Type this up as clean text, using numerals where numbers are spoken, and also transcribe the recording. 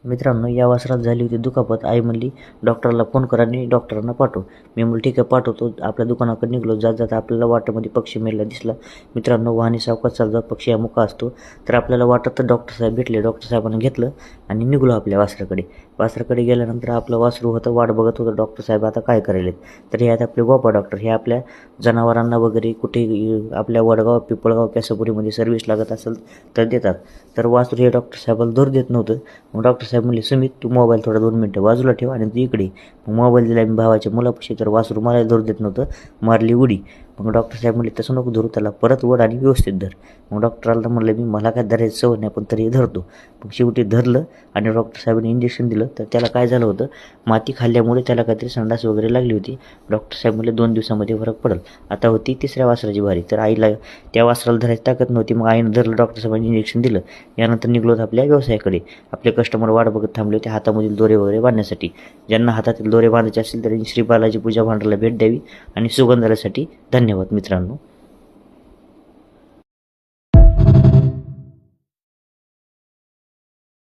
मित्रांनो, या वासरात झाली होती दुखापत. आई म्हणली डॉक्टरला फोन करा आणि डॉक्टरांना पाठव. मी म्हणलं ठीक आहे पाठवतो. आपल्या दुकानाकडे निघलो. जात जाता आपल्याला वाटेमध्ये पक्षी मेलेला दिसला. मित्रांनो, वाहने सावकाश चालतात, पक्षी हा मुका असतो. तर आपल्याला वाटत तर डॉक्टर साहेब भेटले. डॉक्टर साहेबांना घेतलं आणि निघलो आपल्या वासराकडे गेल्यानंतर आपलं वासरू होतं, वाट बघत होतं डॉक्टर साहेब आता काय करायलेत. तर हे आहेत आपले गोपा डॉक्टर. हे आपल्या जनावरांना वगैरे कुठे आपल्या वडगाव, पिंपळगाव, केसापुरीमध्ये सर्व्हिस लागत असेल तर देतात. तर वासरू हे डॉक्टर साहेबाला धरू देत नव्हतं. मग डॉक्टर साहेब म्हणले, सुमित तू मोबाईल थोडा 2 मिनटं बाजूला ठेव आणि तू इकडे. मग मोबाईल दिला मी भावाच्या मुलापाशी. तर वासरू मला धरू देत नव्हतं, मारली उडी. मग डॉक्टर साहेब म्हणले तसं नको धरू, त्याला परत वड आणि व्यवस्थित धर. मग डॉक्टराला म्हणलं मी मला काय धरायचं सवय नाही, पण तरी धरतो. मग शेवटी धरलं आणि डॉक्टर साहेबांनी इंजेक्शन दिलं. तर त्याला काय झालं होतं, माती खाल्ल्यामुळे त्याला काहीतरी संडास वगैरे लागली होती. डॉक्टर साहेब म्हणले 2 दिवसामध्ये फरक पडेल. आता होती 3ऱ्या वासराची बारी. तर आईला त्या वासराला धरायची ताकद नव्हती. मग आईनं धरलं, डॉक्टर साहेबांनी इंजेक्शन दिलं. यानंतर निघलो आपल्या व्यवसायाकडे. आपले कस्टमर वाट बघत थांबले होते हातामधील दोरे वगैरे बांधण्यासाठी. ज्यांना हातातील दोरे बांधायचे असतील तरी श्री बालाजी पूजा भांडाराला भेट द्यावी. आणि सुगंधासाठी धन्यवाद मित्रांनो.